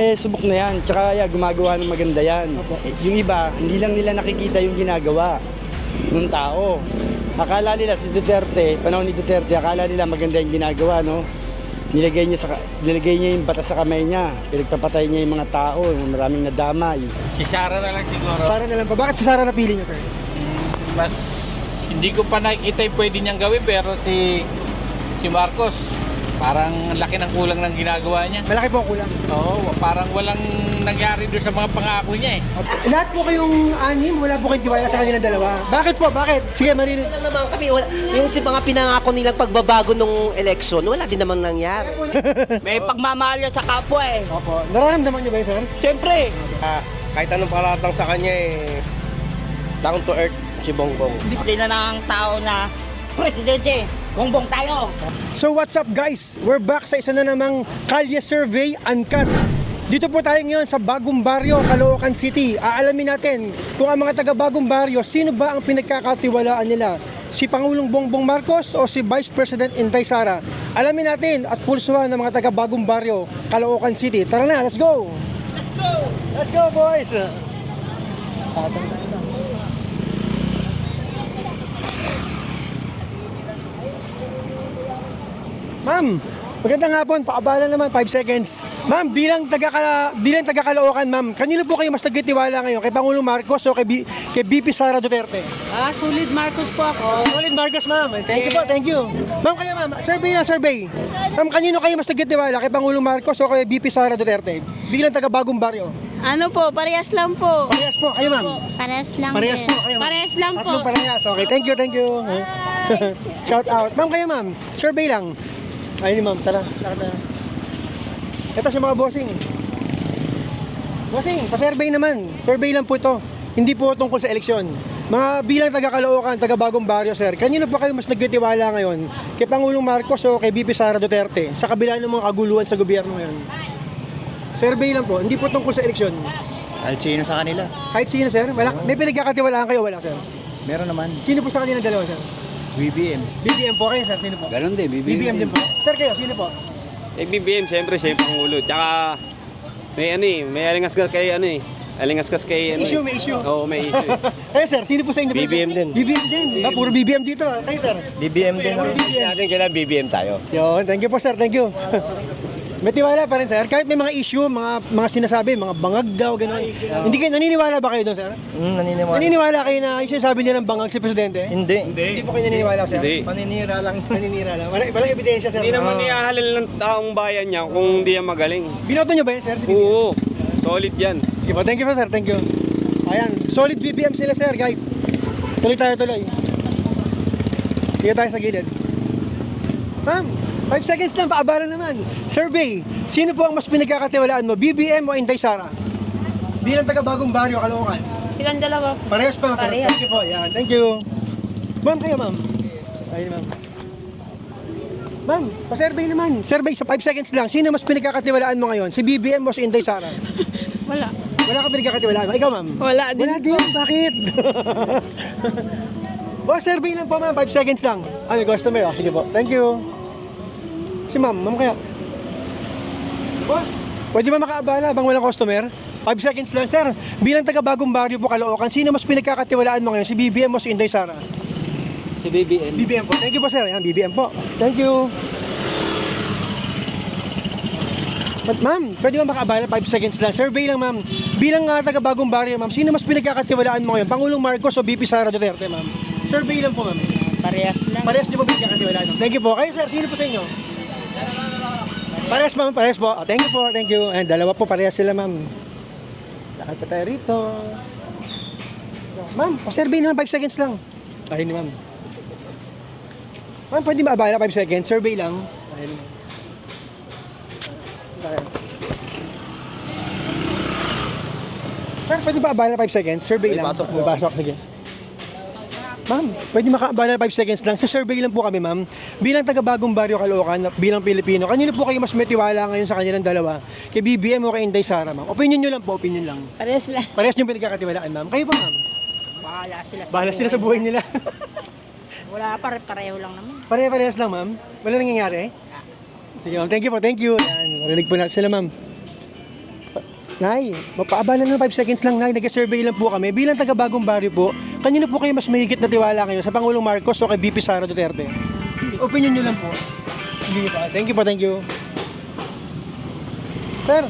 Subok na yan. Tsaka gumagawa ng maganda yan. Yung iba, hindi lang nila nakikita yung ginagawa ng tao. Akala nila si Duterte, panahon ni Duterte, akala nila maganda yung ginagawa, no? Nilagay niya yung batas sa kamay niya. Pinagpapatay niya yung mga tao, yung maraming nadamay. Si Sara na lang siguro. Sara na lang pa. Bakit si Sara napili niyo, sir? Mas hindi ko pa nakikita yung pwede niyang gawin, pero si Marcos, parang laki ng kulang ng ginagawa niya. Malaki po ang kulang. Oo, parang walang nangyari doon sa mga pangako niya eh. Lahat po kayong anim, wala po kayong tiwala sa kanilang dalawa. Bakit po? Bakit? Sige, Marilyn. Lang naman kami, yung si mga pinangako nilang pagbabago nung eleksyon, wala din namang nangyari. May pagmamahal yan sa kapwa eh. Opo. Nararamdaman niyo ba yun, sir? Siyempre, Kahit anong paratang sa kanya down to earth si Bongbong. hindi na ng tao na presidente. Bongbong tayo. So what's up guys? We're back sa isa na namang Kalye Survey Uncut. Dito po tayo ngayon sa Bagong Baryo, Caloocan City. Aalamin natin kung ang mga taga Bagong Baryo, sino ba ang pinagkakatiwalaan nila? Si Pangulong Bongbong Marcos o si Vice President Inday Sara? Alamin natin at pulsuhan ng mga taga Bagong Baryo, Caloocan City. Tara na, let's go! Let's go! Let's go boys! Ma'am, magandang hapon. Paabala naman, 5 seconds. Ma'am, bilang taga Caloocan, ma'am, kanino po kayo mas nagtitiwala ngayon? Kay Pangulong Marcos o kay BP Sara Duterte? Solid Marcos po ako. Solid Marcos, ma'am. Thank you po, thank you. Ma'am, kayo ma'am, survey na survey. Ma'am, kanino kayo mas nagtitiwala? Kay Pangulong Marcos o kay BP Sara Duterte? Bilang taga Bagong Baryo. Ano po, parehas lang po. Parehas po, kayo ma'am. Parehas lang Parehas po, kayo ma'am. Parehas lang po. Tatlong parehas. Okay, thank you, thank you. Shout out. Ma'am, kayo ma'am, survey lang. Ayun ma'am, tara. Ito siya mga bossing. Bossing, pa-survey naman. Survey lang po ito. Hindi po tungkol sa eleksyon. Mga bilang taga Caloocan, taga Bagong Baryo, sir, kanino pa kayo mas nagtitiwala ngayon? Kay Pangulong Marcos o kay BP Sara Duterte? Sa kabila ng mga kaguluhan sa gobyerno ngayon. Survey lang po, hindi po tungkol sa eleksyon. Kahit sino sa kanila. Kahit sino, sir? Wala, may pinagkakatiwalaan kayo, wala, sir? Meron naman. Sino po sa kanila dalawa, sir? BBM. BBM po kayo, sir? Sino po? Ganon din, BBM din po. Sir, kayo, sino po? BBM, siyempre siya yung Pangulo. Tsaka may alingasgas kay alingasgas kay Issue, may issue. Oo, may issue. Kayo, sir, sino po sa inyo? BBM din. BBM din. Puro BBM dito. Kayo, sir? BBM din. Puro BBM. Natin kailangan BBM tayo. Yun, thank you po, sir. Thank you. May tiwala pa rin, sir. Kahit may mga issue, mga sinasabi, mga bangag daw, gano'n. Hindi kayo, naniniwala ba kayo doon, sir? Naniniwala. Naniniwala kayo na yung sinasabi nilang bangag si Presidente? Hindi. Hindi po kayo naniniwala, sir? Hindi. Paninira lang. Paninira lang. Walang ebidensya, sir. Hindi naman iahalal ng taong bayan niya kung hindi yan magaling. Binoto niyo ba yun, sir? Si BBM? Oo. Solid yan. Sige po, thank you po, sir. Thank you. Ayan, solid BBM sila, sir, guys. Tuloy tayo, tuloy. Sige tayo sa gilid. Ma'am, 5 seconds lang, paabala naman. Survey, sino po ang mas pinagkakatiwalaan mo? BBM o Inday Sara? Bilang taga Bagong Baryo, Caloocan. Silang dalawa po. Parehas pa. Parehas. Thank you po. Yan, thank you. Ma'am, kayo ma'am. Ayun ma'am. Ma'am, pa-survey naman. Survey sa 5 seconds lang. Sino mas pinagkakatiwalaan mo ngayon? Si BBM o si Inday Sara? Wala. Wala ka pinagkakatiwalaan mo. Ikaw ma'am? Wala din. Wala din. Bakit? Boss, survey lang po ma'am. 5 seconds lang. Ano, customer? Oh, sige po. Thank you. Si ma'am, ma'am kaya. Boss, pwede ba makaabala bang walang customer? 5 seconds lang, sir. Bilang taga Bagong Baryo po, Caloocan, sino mas pinagkakatiwalaan mo ngayon? Si BBM o si Inday Sara? Si BBM. BBM po. Thank you po, sir. Ayan, BBM po. Thank you. Ma'am, pwede ba makaabala 5 seconds lang? Survey lang, ma'am. Bilang taga Bagong Baryo, ma'am, sino mas pinagkakatiwalaan mo ngayon? Pangulong Marcos o BP Sara Duterte, ma'am? Survey lang po, ma'am. Parehas lang. Parehas niyo po pinagkakatiwalaan. Thank you po. Kayo, sir, sino po sa inyo? Parehas, ma'am. Parehas po. Oh, thank you po. Thank you. And dalawa po, parehas sila, ma'am. Lakad pa tayo rito. Ma'am, pa-survey naman 5 seconds lang. Ayun ni ma'am. Ma'am, pwede maabala 5 seconds? Survey lang. Ayun. Sir, pwede ba abala 5 seconds? Survey lang. Pasok po. Pasok, sige. Ma'am, pwede makaabala 5 seconds lang. Sa survey lang po kami, ma'am. Bilang taga Bagong Baryo, Caloocan, bilang Pilipino, kanino po kayo mas may tiwala ngayon sa kanilang dalawa? Kay BBM o kay Inday Sara, ma'am? Opinion nyo lang po, opinion lang. Parehas lang. Parehas nyo pinagkakatiwalaan, ma'am. Kayo po, ma'am? Bahala sila sa Bahala sila sa buhay nila. Wala, pareho lang naman. Pare-parehas lang, ma'am. Wala nangyayari? Sige, ma'am. Thank you po, thank you. Yan, marinig po natin sila, ma'am. Nay, mapaabala ng 5 seconds lang, Nay. Nag-survey lang po kami. Bilang taga Bagong Baryo po, kanino po kayo mas mahigit na tiwala ngayon? Sa Pangulong Marcos o kay VP Sara Duterte? Opinion nyo lang po. Hindi pa. Thank you po, thank you. Sir,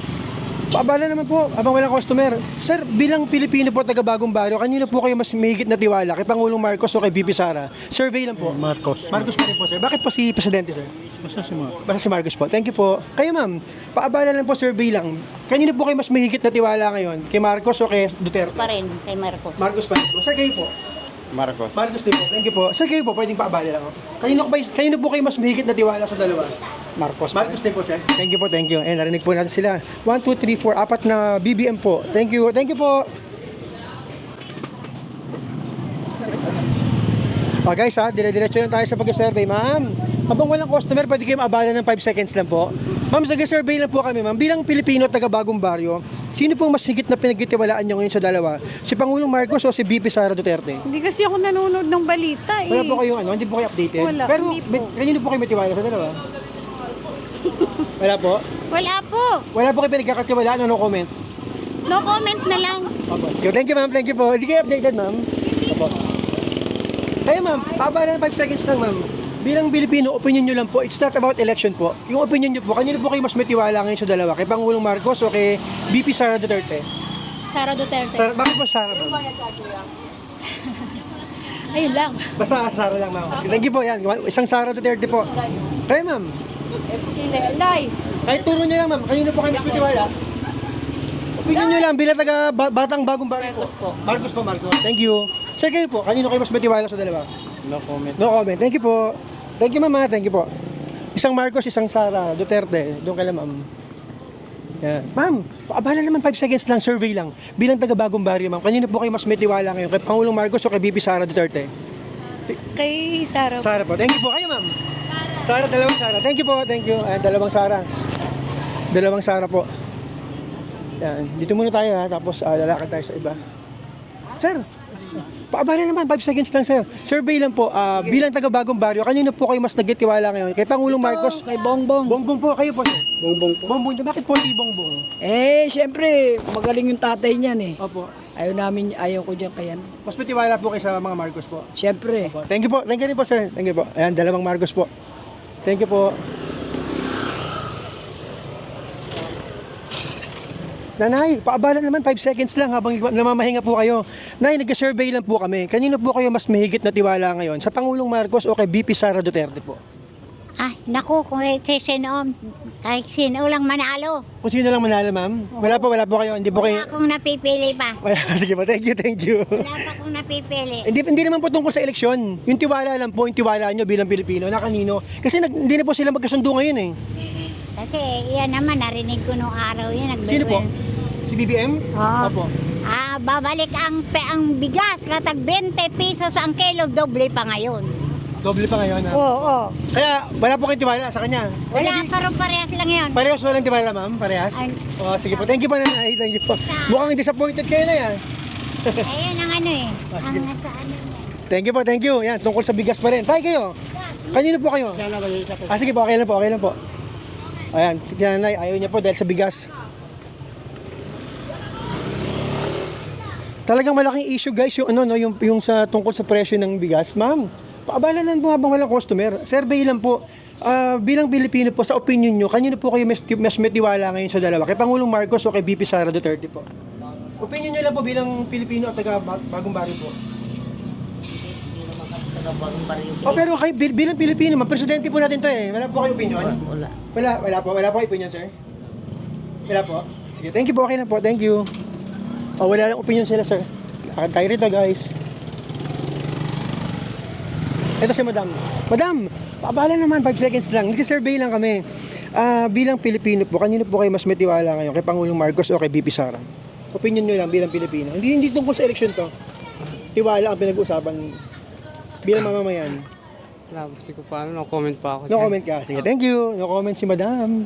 paabala naman po, abang walang customer. Sir, bilang Pilipino po taga Bagong Baryo, kanino po kayo mas mahigit na tiwala? Kay Pangulong Marcos o kay VP Sara? Survey lang po. Marcos. Marcos pa rin po, sir. Bakit po si Presidente, sir? Basta si Marcos. Basta si Marcos po. Thank you po. Kayo, ma'am, paabala lang po, survey lang. Kanino po kayo mas mahigit na tiwala ngayon? Kay Marcos o kay Duterte? Pa rin kay Marcos. Marcos pa rin po. Sir, kayo po. Marcos. Marcos din po. Thank you po. Sir, kayo po, pwedeng paabala lang. Kanino po kayo mas mahigit na tiwala sa dalawa? Marcos. Marcos din po, sir. Thank you po, thank you. Eh, narinig po natin sila. 1, 2, 3, 4, 4 na BBM po. Thank you. Thank you po. Guys, dire-diretso lang tayo sa pag-survey, ma'am. Habang walang customer, pwede kayo maabala ng 5 seconds lang po. Ma'am, survey lang po kami, ma'am. Bilang Pilipino at taga Bagong Baryo, sino pong mas higit na pinagtitiwalaan niyo ngayon sa dalawa? Si Pangulong Marcos o si VP Sara Duterte? Hindi kasi ako nanonood ng balita eh. Wala po kayong hindi po kayo updated? Wala, Pero hindi po. kanino po kayo matiwala sa dalawa? Wala po? Wala po. Wala po kayo pinagkakatiwalaan, no comment? No comment na lang. Opo, sige. Thank you, ma'am. Thank you po. Hindi kayo updated, ma'am. Opo. Kaya, ma'am, paabala ng 5 seconds lang, ma'am. Bilang Pilipino, opinion nyo lang po. It's not about election po. Yung opinion nyo po, kanino po kayo mas may tiwala ngayon sa dalawa? Kay Pangulong Marcos o kay VP Sara Duterte? Sara Duterte. Bakit po Sara, ma'am? Ayun lang. Basta Sara lang, ma'am. Thank you po, yan. Isang Sara Duterte po. Kaya, ma'am, kahit turo nyo lang, ma'am, kanino po kayo mas may tiwala? Opinion nyo lang, bilang taga Batang Bagong Baryo po. Marcos po, Marcos. Thank you. Sir, kayo po, kanino kayo mas may tiwala sa dalawa? No comment. No comment. Thank you po. Thank you, mama. Thank you po. Isang Marcos, isang Sara Duterte. Doon kay ma'am. Yan. Ma'am, paabala naman 5 seconds lang, survey lang. Bilang taga Bagong Baryo, ma'am, kanino po kayo mas may tiwala ngayon? Kay Pangulong Marcos o kay VP Sara Duterte? Kay Sara. Sara po. Thank you po. Kayo, ma'am. Sara, dalawang Sara. Thank you po. Thank you. Dalawang Sara. Dalawang Sara po. Yan. Dito muna tayo, ha. Tapos lalakad tayo sa iba. Sir, paabala naman, 5 seconds lang, sir. Survey lang po, bilang taga Bagong Baryo, kanino po kayo mas nagtitiwala ngayon? Kay Pangulong Marcos? Kay Bongbong. Bongbong po, kayo po, sir. Bongbong po. Bongbong, bakit po hindi Bongbong? Siyempre, magaling yung tatay niyan eh. Opo. Ayaw ko dyan kaya. Mas matiwala po kayo sa mga Marcos po. Siyempre. Opo. Thank you po, thank you rin po, sir. Thank you po. Ayan, dalawang Marcos po. Thank you po. Nanay, paabala naman 5 seconds lang habang namamahinga po kayo. Nay, nag-survey lang po kami. Kanino po kayo mas mahigit na tiwala ngayon? Sa Pangulong Marcos o kay VP Sara Duterte po? Ay, naku, kung kahit sino lang manalo. Kung sino lang manalo, ma'am? Wala po kayo. Hindi po kayo... Wala akong napipili pa. Wala, sige po. Thank you. Wala pa akong napipili. Hindi naman po tungkol sa eleksyon. Yung tiwala lang po, yung tiwala nyo bilang Pilipino na kanino. Kasi hindi na po sila magkasundo ngayon eh. Kasi yan naman, narinig ko nung araw yan. Sino po? Si BBM? Oo. Opo. Babalik ang bigas, katag 20 pesos ang kilo, doble pa ngayon. Doble pa ngayon, ha? Oo. Kaya wala po kayong tiwala sa kanya. Wala, parang parehas lang yun. Parehas walang tiwala, ma'am? Parehas? Ay. Oh, sige po. Thank you po, nanay. Thank you po. Mukhang disappointed kayo na yan. Ayan ang ano eh. sige. Ang nasa ano yan. Thank you po, thank you. Yan, tungkol sa bigas pa rin. Tayo kayo. Kanino po kayo? Sige po, okay lang po. Ayan, si nanay, ayaw niya po dahil sa bigas. Talagang malaking issue guys yung yung sa tungkol sa presyo ng bigas. Ma'am, paabala lang po habang walang customer. Survey lang po. Bilang Pilipino po, sa opinion nyo, kanino po kayo mas may tiwala ngayon sa dalawa? Kay Pangulong Marcos o kay VP Sara Duterte po? Opinion nyo lang po bilang Pilipino at taga Bagong Baryo po. Pero kayo, bilang Pilipino, presidente po natin to eh. Wala po kayo opinion? Wala po kayo opinion, sir? Wala po? Sige, thank you po. Okay na po. Thank you. Wala lang opinion sila, sir. Lakad tayo rito, guys. Ito si Madam. Madam, paabala naman, 5 seconds lang. Nag-survey lang kami. Bilang Pilipino po, kanino po kayo mas may tiwala ngayon? Kay Pangulong Marcos o kay VP Sara? Opinion nyo lang bilang Pilipino. Hindi tungkol sa eleksyon to. Tiwala ang pinag-uusapan bilang mamamayan. Wala, gusto ko pa, no comment pa ako. No comment ka. Sige, thank you. No comment si Madam.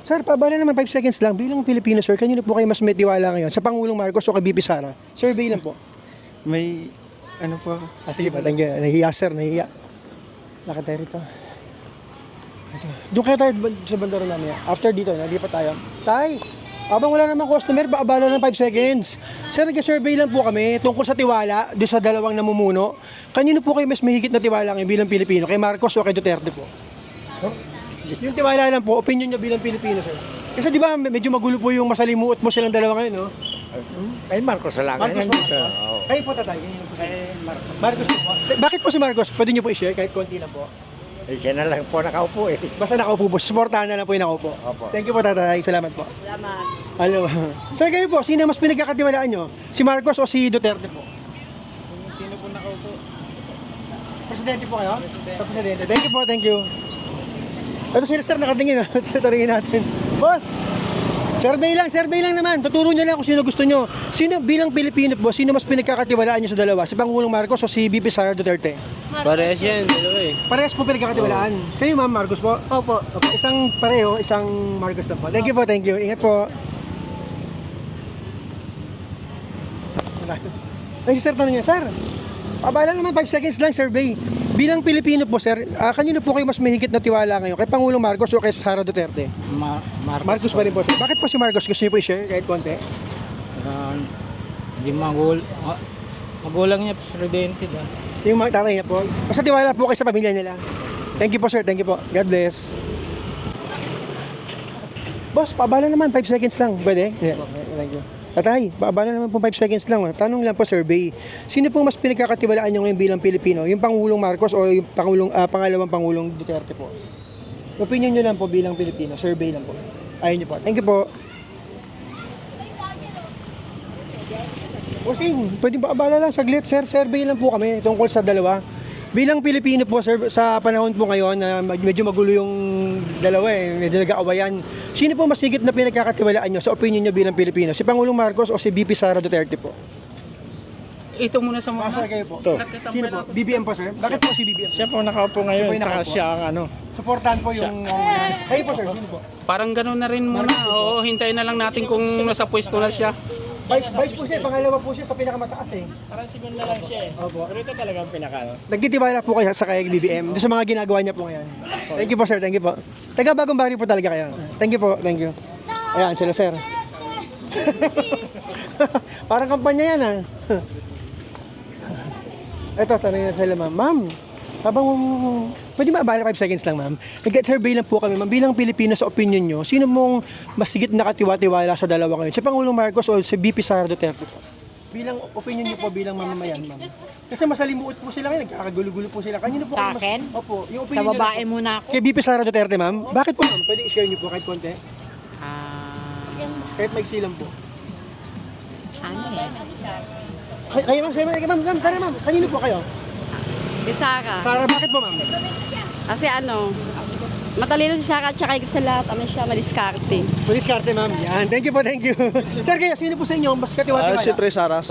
Sir, paabala naman 5 seconds lang. Bilang Pilipino, sir, kanino po kayo mas may tiwala ngayon? Sa Pangulong Marcos o kay VP Sara? Survey lang po. May, ano po, Sige pa, thank you. Nahihiya, sir, nahihiya. Lakad tayo rito. Ito. Doon kaya tayo sa bandaro namin. After dito, nalipat tayo. Tay, Abang wala namang customer, baabala ng 5 seconds. Sir, nag-survey lang po kami tungkol sa tiwala doon sa dalawang namumuno. Kanino po kayo mas mahigit na tiwala ngayon bilang Pilipino? Kay Marcos o kay Duterte po? Yung tiwala lang po, opinion niyo bilang Pilipino, sir. Kasi di ba medyo magulo po yung masalimuot mo silang dalawa ngayon, no? Ay, Marcos lang. Marcos po. Kayo po tatay. Marcos po. Bakit po si Marcos? Pwede niyo po i-share kahit konti lang po. Eh, siya na lang po nakaupo eh. Basta nakaupo po. Suportahan na lang po yung nakaupo. Opo. Thank you po tatay. Salamat po. Salamat. Hello. Sir, kayo po, sino mas pinagkakatiwalaan nyo? Si Marcos o si Duterte po? Sino po nakaupo? Presidente po kayo? Sa Presidente. Thank you po, thank you. Ito sila sir, nakatingin. Tatanungin natin. Boss, survey lang naman. Tuturo nyo lang kung sino gusto nyo. Sino bilang Pilipino po, sino mas pinagkakatiwalaan nyo sa dalawa? Si Pangulong Marcos o si VP Sara Duterte? Parehas yan, dalawa eh. Parehas po pinagkakatiwalaan. Kayo ma'am, Marcos po? Opo. Okay, isang pareho, isang Marcos lang po. Thank you po, thank you. Ingat po. Ay, si sir tanong niya, sir, abala naman 5 seconds lang survey. Bilang Pilipino po, sir, kanino po kayo mas mahigit na tiwala ngayon? Kay Pangulong Marcos o kay Sara Duterte? Marcos pa rin po, sir. Bakit po si Marcos? Gusto niyo po i-share kahit konti? Hindi magulang niya, presidente da. Yung mga tatay niya po. Basta tiwala po kayo sa pamilya nila. Thank you po, sir. Thank you po. God bless. Boss, paabala naman. 5 seconds lang. Pwede? Yeah. Okay, thank you. Tatay, paabala naman po 5 seconds lang. Tanong lang po, survey. Sino pong mas pinagkakatiwalaan nyo ngayon bilang Pilipino? Yung Pangulong Marcos o yung pangalawang Pangulong Duterte po? Opinion nyo lang po bilang Pilipino. Survey lang po. Ayun nyo po. Thank you po. Bossing, pwede ba abala lang saglit, sir? Survey lang po kami tungkol sa dalawa. Bilang Pilipino po, sir, sa panahon po ngayon na medyo magulo yung dalawa medyo nag-aawayan. Sino po mas higit na pinagkakatiwalaan nyo sa opinion nyo bilang Pilipino? Si Pangulong Marcos o si VP Sara Duterte po? Ito muna sa mga. Sir, kayo po. Sino po? BBM po, sir? Bakit po si BBM? Siya po nakaupo ngayon, tsaka siya ang ano. Supportan po yung... Kayo po, sir, sino po? Parang gano'n na rin muna. Oo, hintayin na lang natin kung nasa pwesto na siya. Vice po siya, pangalawa po siya sa pinakamataas eh. Parang sigun na lang siya eh. Opo. Pero ito talaga ang pinaka. Nagtitiwala po kayo sa kay BBM sa mga ginagawa niya po ngayon. Thank you po, sir. Thank you po. Taga Bagong Barrio po talaga kayo. Thank you po. Thank you. Ayan sila, sir. Parang kampanya yan ah. Ito, tanongin na sila, ma'am. Ma'am, habang pwede ba abala 5 seconds lang, ma'am? Nag-survey lang po kami, ma'am. Bilang Pilipino sa opinion nyo, sino mong mas sigit nakatiwa-tiwala sa dalawa ngayon? Si Pangulong Marcos o si VP Sara Duterte po? Bilang opinion nyo po bilang mamamayan, ma'am. Kasi masalimuot po sila ngayon, nagkakagulo-gulo po sila. Kanino po Sa kayo akin? Opo, yung Sa opinion nyo babae lang po. muna ako. Kay VP Sara Duterte, ma'am. Bakit po, ma'am? Pwede i-share nyo po kahit konti? Kahit maiksi lang po. Ano eh? Kayo, ma'am, ma'am, tara, ma'am. Kanino po kayo? Si Sara. Sara, bakit po, ma'am? Kasi matalino si Sara at saka higit sa lahat, siya, madiskarte. Madiskarte, ma'am. Yan. Thank you po, thank you. Sir, kayo, sino po sa inyo? Mas katiwa-tiwala? Siyempre Sara.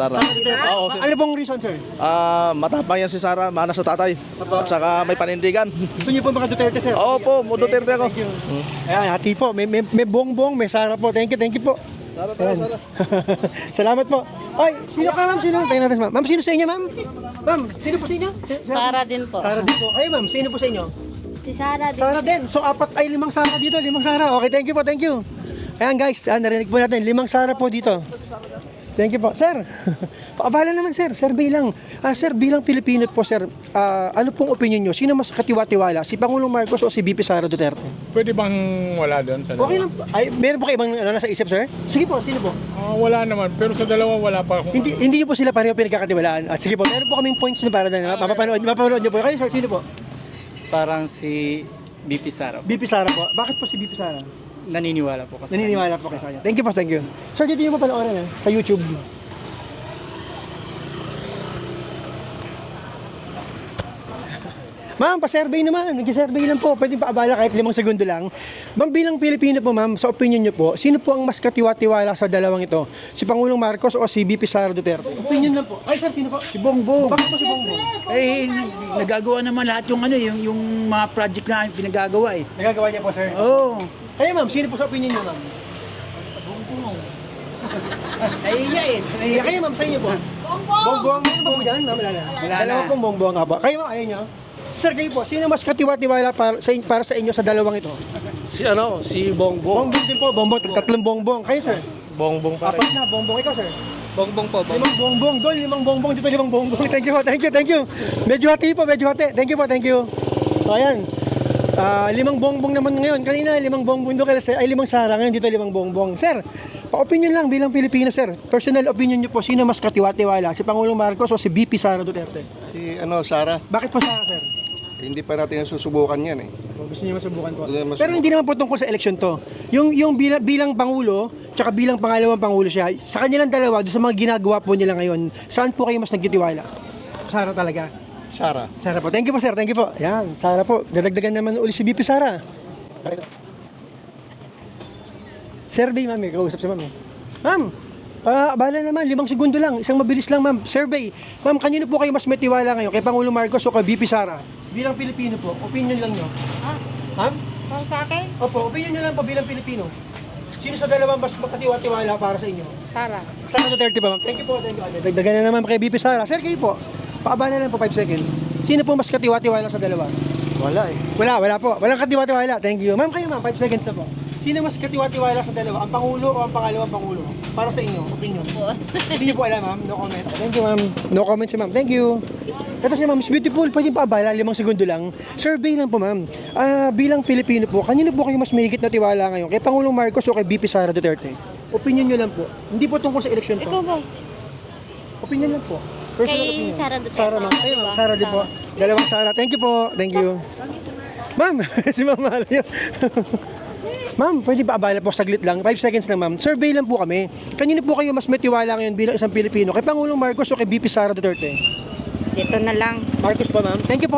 Oo, Ano pong reason, sir? matapang yan si Sara, mana sa tatay. At saka may panindigan. Gusto niyo po mga Duterte, sir? Oo po, Duterte ako. Thank you. Ayan, hati po. May bongbong, may Sara po. Thank you po. Sara. Salamat po. Ay, sino ka, ma'am? Sino? Tingnan natin, ma'am. Ma'am, sino sa inyo, ma'am? Ma'am, sino po sa inyo? Sara din po. Sara din po. Kayo, ma'am, sino po sa inyo? Si Sara din. Sara din. So, 5 Sara dito. 5 Sara. Okay, thank you po, thank you. Ayan, guys, narinig po natin. 5 Sara po dito. Thank you po. Sir, paabala naman, sir. Survey lang. Sir, bilang Pilipino po, sir, ano pong opinion nyo? Sino mas katiwa-tiwala? Si Pangulong Marcos o si VP Sara Duterte? Pwede bang wala doon sa Okay lang. Ay, meron po kayo ibang nasa isip, sir? Sige po, sino po? Wala naman, pero sa dalawa wala pa akong... Hindi niyo po sila pareho pinagkakatiwalaan. At sige po, meron po kaming points na para doon. Mapapanood niyo po. Kayo, sir, sino po? Parang si BP Sara. VP Sara po. Bakit po si VP Sara? Naniniwala po kasi. Naniniwala po kayo sa kanya. Thank you po, thank you. Sir, dito niyo po panoorin sa YouTube. Ma'am, pa-survey naman. Nag-survey lang po. Pwede pa abala kahit 5 segundo lang. Ma'am, bilang Pilipino po, ma'am, sa opinion niyo po, sino po ang mas katiwa-tiwala sa dalawang ito? Si Pangulong Marcos o si VP Sara Duterte? Opinion lang po. Ay, sir, sino po? Si Bongbong. Bakit po si Bongbong? Eh, nagagawa naman lahat yung mga project na pinagagawa eh. Nagagawa niya po, sir. Oo. Kaya ma'am, sino po sa opinion niyo, ma'am? Nahihiya eh. Nahiya kayo, ma'am, sa inyo po. Bongbong. Meron ba po dyan, ma'am? Wala na. Wala na. Dalawa pong bongbong nga ba? Kayo, ma'am, ayaw niyo? Sir, kayo po, sino mas katiwa-tiwala para sa inyo sa dalawang ito? Si Bongbong. Bongbong din po, bongbong. Tatlong bongbong. Kayo, sir? Bongbong pa rin. Apat na, bongbong. Ikaw, sir? Bongbong po. Limang bongbong. Doon, limang bongbong. Dito, limang bongbong. Thank you po, thank you. Medyo hati po, medyo hati. Thank you po, thank you. So, ayan. Limang bongbong naman ngayon. Kanina, limang bongbong doon. Ay, limang Sara. Ngayon, dito, limang bongbong. Sir, pa-opinion lang bilang Pilipino, sir. Personal opinion niyo po, sino mas katiwa-tiwala? Si Pangulong Marcos o si BP Sara Duterte? Si Sara, Bakit po Sara, sir? hindi pa natin susubukan yan eh. Gusto niyo masubukan po. Gusto niyo masubukan. Pero hindi naman po tungkol sa eleksyon to. Yung bilang Pangulo, tsaka bilang pangalawang Pangulo siya, sa kanilang dalawa, doon sa mga ginagawa po nila ngayon, saan po kayo mas nagtitiwala? Sara talaga. Sara. Sara po. Thank you po, sir. Thank you po. Yan, Sara po. Dadagdagan naman uli si BP Sara. Survey, ma'am. May kausap si ma'am. Ma'am, paabala naman. 5 segundo lang. Isang mabilis lang, ma'am. Survey. Ma'am, kanino po kayo mas may tiwala ngayon? Kay Pangulong Marcos o kay BP Sara? Bilang Pilipino po. Opinion lang nyo. Ma'am? Para sa akin, Opo, opinion nyo lang po bilang Pilipino. Sino sa dalawang mas makatiwa-tiwala para sa inyo? Sara. Sara Duterte pa, ma'am. Thank you po. Dagdagan na naman kay BP Sara. Sir, kayo po. Paabala lang po 5 seconds. Sino po mas katiwa-tiwala sa dalawa? Wala eh. Wala po. Walang katiwa-tiwala. Thank you. Ma'am, kayo ma'am, 5 seconds na po. Sino mas katiwa-tiwala sa dalawa? Ang Pangulo o ang pangalawang Pangulo? Para sa inyo, opinion. Hindi niyo po alam, ma'am. No comment. Thank you, ma'am. No comment si ma'am. Thank you. Ito si ma'am, Miss Beautiful. Pwede paabala, 5 segundo lang. Survey lang po, ma'am. Bilang Pilipino po, kanino po kayo mas mahigit na tiwala ngayon? Kay Pangulong Marcos o kay BP Sara Duterte? Opinion nyo lang po. Hindi po tungkol sa eleksyon to. Ikaw ba? Opinion lang po. Personal Kay opinion. Sara Duterte. Sara, ma'am. Ayun, ma'am. Sara din po. Dalawang Sara. Thank you po. Thank you. Ma'am, si ma'am Mario. Ma'am, pwede ba abala po saglit lang? 5 seconds lang, ma'am. Survey lang po kami. Kanino po kayo mas may tiwala ngayon bilang isang Pilipino? Kay Pangulong Marcos o kay BP Sara Duterte? Dito na lang. Marcos po, ma'am. Thank you po.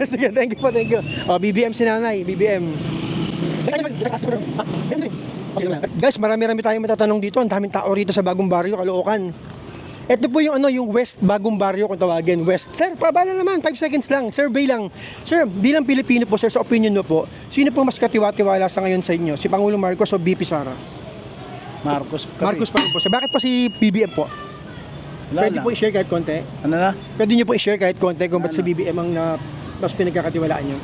Sige, thank you po, thank you. BBM si nanay, BBM. Guys, marami-rami tayong matatanong dito. Ang daming tao rito sa Bagong Baryo, Caloocan. Ito po yung yung West Bagong Baryo kung tawagin. West. Sir, paabala naman, 5 seconds lang. Survey lang. Sir, bilang Pilipino po, sir, sa opinion mo po, sino po mas katiwa-tiwala sa ngayon sa inyo? Si Pangulong Marcos o BP Sara? Marcos. Marcos pa rin po. Sir, bakit pa si BBM po? Pwede po i-share kahit konti? Ano na? Pwede niyo po i-share kahit konti kung ba't si BBM ang mas pinagkakatiwalaan niyo?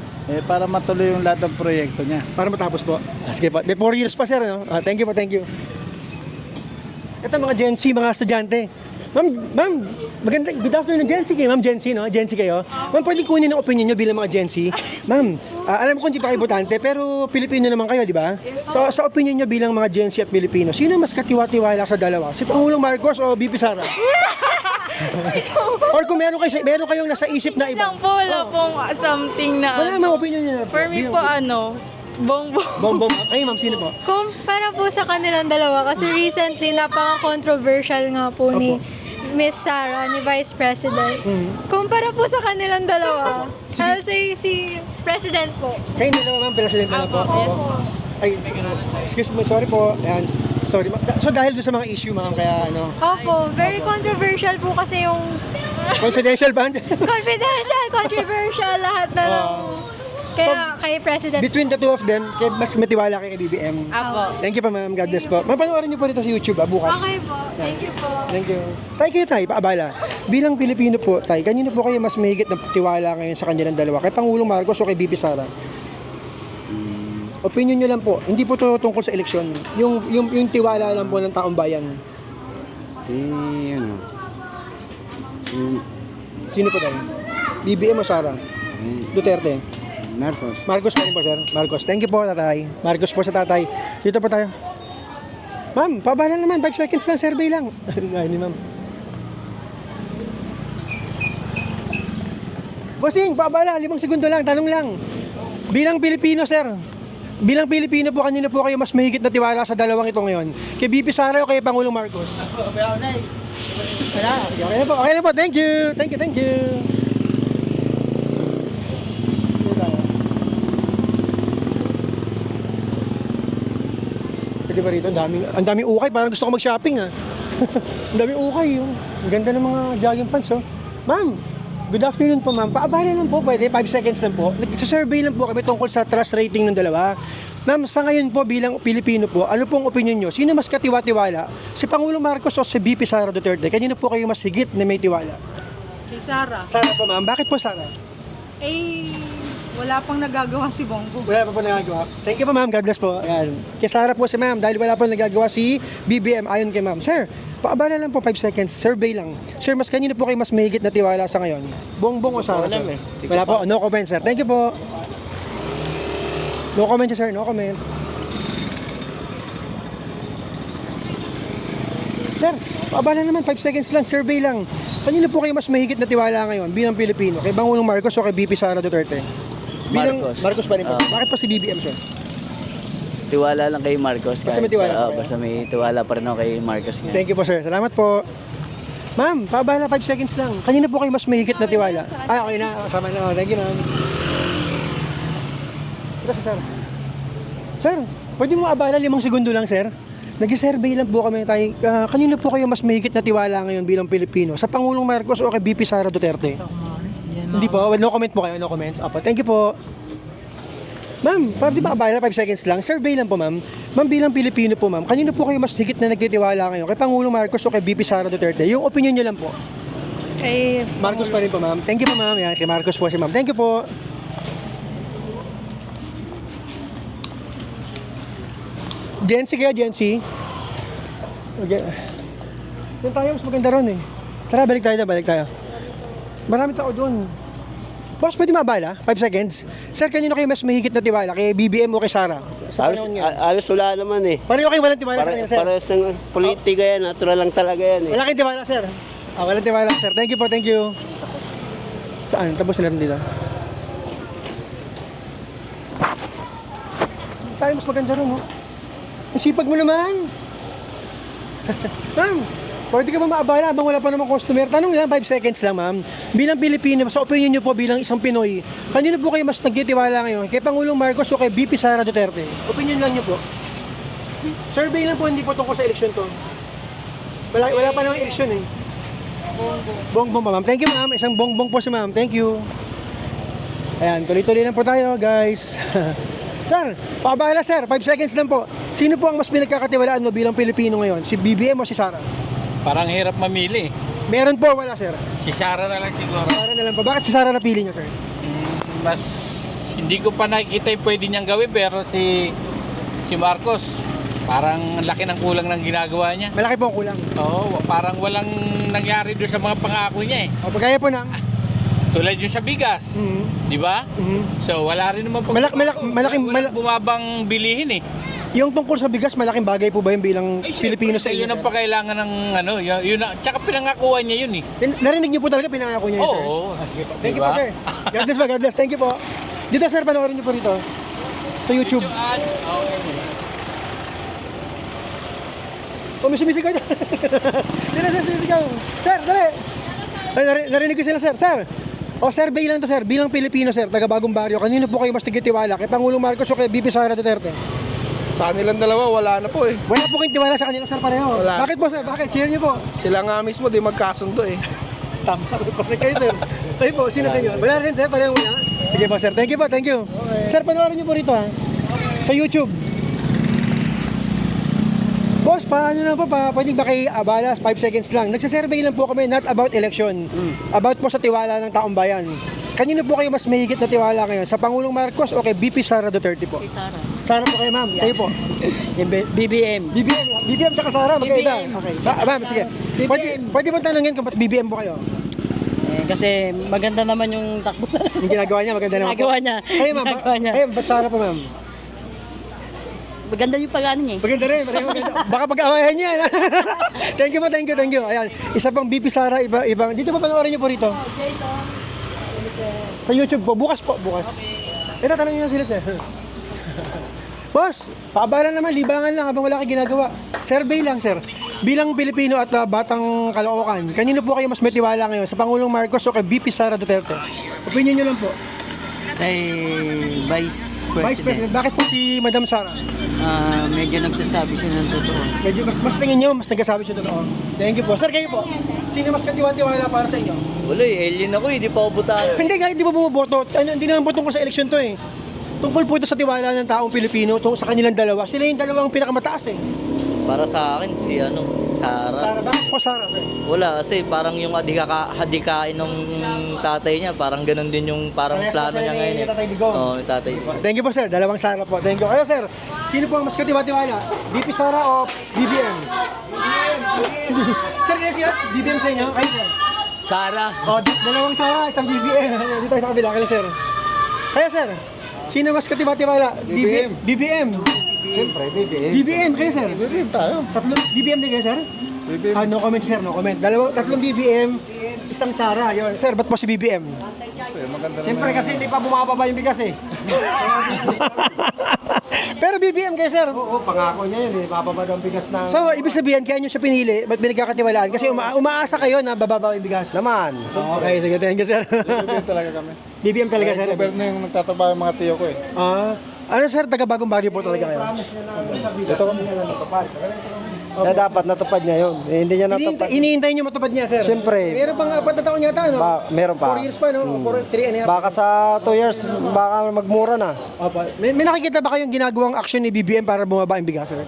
Para matuloy yung lahat ng proyekto niya. Para matapos po. Sige po. 4 years pa, sir. No? Thank you po, thank you. Ito mga Gen Z, mga estudyante. Ma'am, maganda. Good afternoon, Gen Z kayo. Ma'am, Gen Z, no? Gen Z kayo. Ma'am, pwede kunin ang opinion nyo bilang mga Gen Z. Ma'am, alam ko hindi pa kayo botante, pero Pilipino naman kayo, di ba? So, sa opinion nyo bilang mga Gen Z at Pilipino, sino mas katiwa-tiwala sa dalawa? Si Pangulong Marcos o BP Sara? Or kung meron kayong nasa isip na iba? Wala pong something na... Wala, ma'am, opinion nyo. For me po, bongbong. Bongbong. Kayo, ma'am, sino po? Kumpara po sa kanilang dalawa kasi recently napaka-controversial nga po ni Miss Sara, ni Vice President. Kumpara po sa kanilang dalawa. I'll say si President po. Kayo dalawa, ma'am, president na lang po. Yes po. Ay, excuse me, sorry po. Ayan, sorry. So dahil doon sa mga issue, ma'am, kaya Opo, very controversial po kasi yung confidential band. confidential, controversial, lahat na ng... Kaya kay President. Between the two of them, mas matiwala kay BBM. Apo. Thank you pa, ma'am. God bless po. Mapanoorin niyo po dito sa YouTube, bukas. Okay po, thank you po. Thank you. Kayo, paabala. Bilang Pilipino po, kanino po kayo mas mahigit na tiwala ngayon sa kanilang dalawa? Kay Pangulong Marcos o kay BP Sara? Opinion nyo lang po. Hindi po to tungkol sa eleksyon. Yung tiwala lang po ng taong bayan. Sino po tayo? BBM o Sara? Duterte? Marcos pa rin po, sir. Marcos. Thank you po, tatay. Marcos po sa tatay. Dito po tayo. Ma'am, paabala naman. 5 seconds lang, survey lang. Ay, ni ma'am. Bossing, paabala. 5 segundo lang. Tanong lang. Bilang Pilipino, sir. Bilang Pilipino po, kanino po kayo mas mahigit na tiwala sa dalawang ito ngayon? Kay BP Sara o kay Pangulong Marcos? Okay na po. Thank you. Thank you. Pwede ba rito? Ang daming ukay. Parang gusto ko mag-shopping, ha? Ang daming ukay. Ang ganda ng mga jogging pants, oh. Ma'am, good afternoon po, ma'am. Paabala lang po, pwede. 5 seconds lang po. Nagsasurvey lang po kami tungkol sa trust rating ng dalawa. Ma'am, sa ngayon po bilang Pilipino po, ano pong opinion nyo? Sino mas katiwa-tiwala? Si Pangulong Marcos o si BP Sara Duterte? Kanino po kayo mas higit na may tiwala? Kay Sara. Sara po, ma'am. Bakit po Sara? Eh, Wala pang nagagawa si Bongbong. Wala pa po nagagawa. Thank you po ma'am, God bless po. Ayan. Kay Sara po si ma'am dahil wala pa nagagawa si BBM ayon kay ma'am. Sir, paabala lang po 5 seconds, survey lang. Sir, mas kanino po kayo mas mahigit na tiwala sa ngayon? Bongbong o Sara? Sir? Wala po, no comment sir. Thank you po. No comment sir, no comment. Sir, paabala naman 5 seconds lang, survey lang. Kanino po kayo mas mahigit na tiwala ngayon bilang Pilipino? Kay Bangulong Marcos o kay BP Sara Duterte? Marcos pa rin po. Bakit po si BBM sir? Tiwala lang kay Marcos. Basta may tiwala pa rin. Basta may tiwala pa rin ako kay Marcos. Thank you po sir. Salamat po. Ma'am, paabala 5 seconds lang. Kanino po kayo mas mahigit na tiwala? Okay na. Kasama na. Thank you ma'am. Ito si sir. Sir, pwede mo abala 5 segundo lang sir? Nag-survey lang po kami tayo. Kanino po kayo mas mahigit na tiwala ngayon bilang Pilipino? Sa Pangulong Marcos o kay BP Sara Duterte? Hindi po. No comment po kayo. No comment. Apo, thank you po. Ma'am, di ba abala 5 seconds lang? Survey lang po ma'am. Ma'am, bilang Pilipino po ma'am, kanino po kayo mas higit na nagtitiwala ngayon? Kay Pangulong Marcos o kay BP Sara Duterte? Yung opinion nyo lang po. Kay Marcos pa rin po ma'am. Thank you po ma'am. Yan, kay Marcos po si ma'am. Thank you po. Jency kaya, Jency? Okay. Doon tayo, mas maganda ron eh. Tara, balik tayo. Marami tao doon. Boss, pwede mabala? 5 seconds. Sir, kanino kayo mas mahigit na tiwala? Kay BBM o kay Sara? Alos wala naman eh. Pareho kayo walang tiwala sa kanila, sir? Parehas ng politika yan, natural lang talaga yan eh. Wala kayong tiwala, sir? Walang tiwala, sir. Thank you po, thank you. Saan? Tapos sila dito. Tayo, mas maganda ron, oh. Ang sipag mo naman. Ma'am, pwede ka ba maabala habang wala pa namang customer? Tanong lang, 5 seconds lang, ma'am. Bilang Pilipino, sa opinion nyo po bilang isang Pinoy, kanino po kayo mas nagtitiwala ngayon? Kay Pangulong Marcos o kay BP Sara Duterte? Opinion lang nyo po. Survey lang po, hindi po tungkol sa eleksyon to. Wala pa namang eleksyon eh. Bongbong pa, ma'am. Thank you, ma'am. Isang bongbong po si ma'am. Thank you. Ayan, tuloy-tuloy lang po tayo, guys. Sir, paabala sir, 5 seconds lang po. Sino po ang mas pinagkakatiwalaan mo bilang Pilipino ngayon? Si BBM o si Sara? Parang hirap mamili. Meron po, wala sir. Si Sara na lang siguro. Sara na lang po. Bakit si Sara napili niyo, sir? Mas hindi ko pa nakikita yung pwede niyang gawin pero si Marcos parang ang laki ng kulang ng ginagawa niya. Malaki po ang kulang. Oo, parang walang nangyari doon sa mga pangako niya eh. O, pagkaya po ng... Tulad yung sa bigas, di ba? So wala rin naman malaking bumabang bilihin eh. Yung tungkol sa bigas, malaking bagay po ba yung bilang Pilipino sa inyo? Yun ang pakailangan ng ano, tsaka pinangakuan niya yun eh. Narinig niyo po talaga pinangako niya yun, sir? Oo. Sige po. Thank you po, sir. God bless po, God bless. Thank you po. Dito, sir, panoorin niyo po rito. Sa YouTube. May sumisigaw niya. Dito, sir, sumisigaw. Sir, dali. Narinig ko sila, sir. Sir, survey lang to, sir. Bilang Pilipino, sir, taga Bagong Baryo, kanino po kayo mas nagtitiwala? Kay Pangulong Marcos o kay BP Sara Duterte? Sa kanilang dalawa, wala na po eh. Wala po kayong tiwala sa kanila, sir, pareho. Wala. Bakit po, sir? Bakit? Share niyo po. Sila nga mismo, di magkasundo eh. Tama. Correct kayo, sir. Kayo po, sino sa inyo? Wala rin, sir. Pareho wala. Sige po, sir. Thank you po, thank you. Okay. Sir, panoorin niyo po rito, ha? Sa YouTube. Boss, paano na po pa? Pwede ba kayo abala? 5 seconds lang. Nagsasurvey lang po kami, not about election. About po sa tiwala ng taong bayan. Kanino po kayo mas mahigit na tiwala ngayon? Sa Pangulong Marcos o kay BP Sara Duterte po? Kay Sara. Sara po kayo, ma'am. Kayo po. BBM. BBM tsaka Sara, magkaiba. Okay. Ma'am, sige. Pwede mo tanongin kung ba't BBM po kayo? Kasi maganda naman yung takbo. Yung ginagawa niya, maganda naman po. Ginagawa niya. Kayo, ma'am. Kayo, ba't Sara po, ma'am? Maganda yung pag-ano niya. Maganda rin, maganda. Baka pag-awayan niya. Thank you po, thank you. Ayan, isa pang BP Sara, ibang. Dito pa panoorin niyo po rito. Sa YouTube po, bukas. Ito, tanong niyo na sila, sir. Boss, paabala naman, libangan lang habang wala kayo ginagawa. Survey lang, sir. Bilang Pilipino at batang Caloocan, kanino po kayo mas may tiwala ngayon? Sa Pangulong Marcos o kay BP Sara Duterte? Opinion niyo lang po. Kay Vice Vice President, bakit po si Madam Sara? Medyo nagsasabi siya ng totoo. Medyo mas tingin nyo, mas nagsasabi siya totoo. Thank you po. Sir, kayo po. Sino mas katiwa-tiwala para sa inyo? Wala alien ako hindi pa ako butaan. Hindi, kahit di ba bumoboto, hindi naman botong ko sa eleksyon to eh. Tungkol po ito sa tiwala ng taong Pilipino sa kanilang dalawa. Sila yung dalawang pinakamataas eh. Para sa akin, si Sara. Sara, bakit po Sara, sir? Wala kasi parang yung hadikain ng tatay niya, parang ganun din yung parang Parehas plano po siya niya ni ngayon eh. Tatay Digong. Oo, ni tatay. Thank you po sir, dalawang Sara po. Thank you. Kayo sir, sino po ang mas katiwa-tiwala? BP Sara o BBM? Sir, kayo siya? BBM sa inyo? Kayo sir? Sara. O, dalawang Sara, isang BBM. Dito tayo sa kabila. Kayo sir? Kayo sir? Sino mas katiwa-tiwala? BBM. BBM. Siyempre, BBM. BBM, kayo sir? BBM tayo. Tatlong BBM din kayo sir? BBM. No comment sir, no comment. Tatlong BBM, isang Sara. Yun. Sir, ba't po si BBM? Siyempre kasi hindi pa bumababa yung bigas eh. Pero BBM kayo sir. Oo, pangako niya yun eh. Bababa daw ang bigas ng... So, ibig sabihin, kaya nyo siya pinili, ba't binagkakatiwalaan? Kasi umaasa kayo na bababa yung bigas. Naman. Okay, sige, thank you sir. BBM talaga kami. BBM talaga sir. Gobyerno yung nagtatrabaho yung mga tiyo ko eh. Ano sir, taga Bagong Baryo po talaga kayo? Ito kami. Dapat natupad niya yun. Eh, hindi niya natupad. Iniintay nyo matupad niya sir? Siyempre. Meron pang 4 na taon yata, no? Meron pa. 4 years pa, no? 3 and a half. Baka sa 2 years, baka magmura na. Opo. May nakikita ba kayong ginagawang action ni BBM para bumaba yung bigas sir?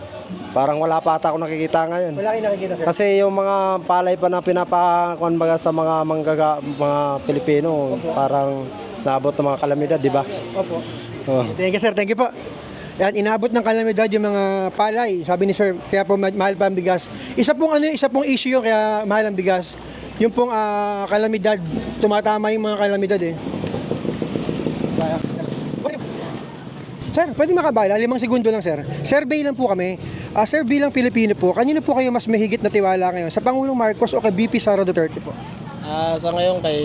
Parang wala pa ata ako nakikita ngayon. Wala kayong nakikita sir? Kasi yung mga palay pa na pinapakuan baga sa mga mga Pilipino, parang naabot ng mga kalamidad, di ba? Opo. Oh. Thank you sir, thank you po. Yan, inabot ng kalamidad yung mga palay, sabi ni sir, kaya po mahal pa ang bigas. Isa pong issue yung kaya mahal ang bigas. Yung pong kalamidad, tumatama yung mga kalamidad eh. Sir, pwede makabala, 5 segundo lang sir. Survey lang po kami. Sir, bilang Pilipino po, kanino po kayo mas mahigit na tiwala ngayon? Sa Pangulong Marcos o kay BP Sara Duterte po? Sa ngayon kay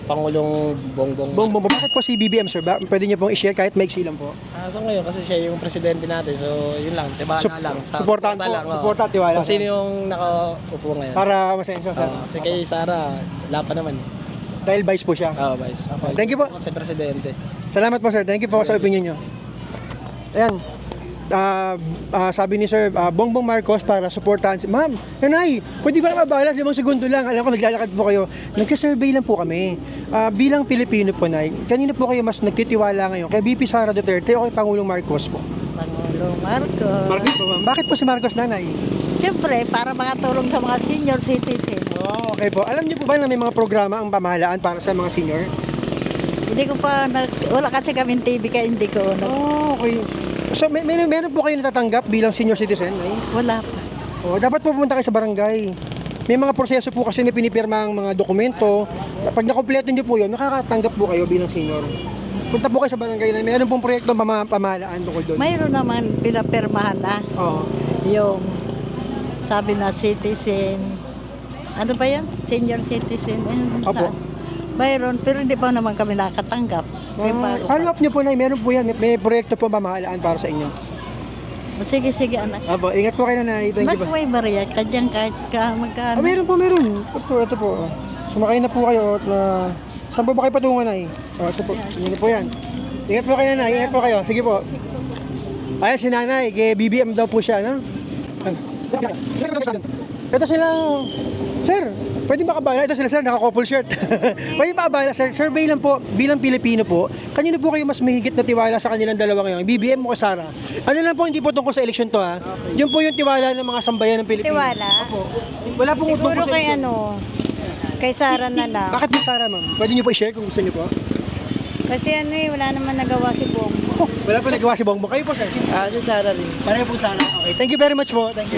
Pangulong Bongbong. Bongbong, bakit po si BBM sir? Pwede niyo pong i-share kahit maiksi lang po. Sa ngayon kasi siya yung presidente natin. So, yun lang, tiwala lang. Supportan po, supportan, tiwala. Kung sino yung nakaupo ngayon. Para masensyo sir. Kasi kay Sara, wala pa naman. Dahil vice po siya. Oo, vice. Thank you po. Kasi presidente. Salamat po sir. Thank you po sa opinion nyo. Ayan. Sabi ni Sir Bongbong Marcos para suportahan si Ma'am, nanay, pwede ba mabala 5 segundo lang? Alam ko naglalakad po kayo. Nagka-survey lang po kami. Bilang Pilipino po, nay, kanina po kayo mas nagtitiwala ngayon? Kay BP Sara Duterte o kay Pangulong Marcos po? Pangulong Marcos. Marcos po, ma'am. Bakit po si Marcos, nanay? Siyempre, para makatulong sa mga senior citizen. Okay po. Alam niyo po ba na may mga programa ang pamahalaan para sa mga senior? Hindi ko pa, wala kasi kami TV kaya hindi ko. Okay. So, meron po kayo natatanggap bilang senior citizen? Nay? Wala pa. Dapat po pumunta kayo sa barangay. May mga proseso po kasi may pinipirma ang mga dokumento. Pag nakompleto niyo po yun, makakatanggap po kayo bilang senior. Punta po kayo sa barangay na meron pong proyekto pamahalaan tungkol doon. Mayroon naman pinapirmahan na. Oo. Yung sabi na citizen. Ano ba yan? Senior citizen. Opo. Mayroon, pero hindi pa naman kami nakatanggap. Follow up niyo po na, meron po yan. May proyekto po pamahalaan para sa inyo. Sige, anak. Opo, ingat po kayo na. Thank you po. Magkaway bariya, kadyang kahit magkano. Meron po. Ito po. Sumakay na po kayo at na... Saan po ba kayo patungo na eh? Ito po. Ingat po yan. Ingat po kayo na. Ingat po kayo. Sige po. Ayan si nanay. Kay BBM daw po siya, no? Ito silang... Sir, pwede makabala? Ito sila sir, naka-couple shirt. Pwede makabala sir, survey lang po, bilang Pilipino po, kanino po kayo mas mahigit na tiwala sa kanilang dalawa ngayon? BBM o Sara? Ano lang po, hindi po tungkol sa eleksyon to ha? Yun po yung tiwala ng mga sambayan ng Pilipino. Tiwala? Opo. Wala pong Siguro tungkol sa kay eleksyon. kay Sara na lang. Bakit po Sara ma'am? Pwede niyo po i-share kung gusto niyo po? Kasi wala naman nagawa si Bongbong. Wala po nagawa si Bongbong. Kayo po sir? Si Sara rin. Pareho po Sara. Okay, thank you very much po. Thank you.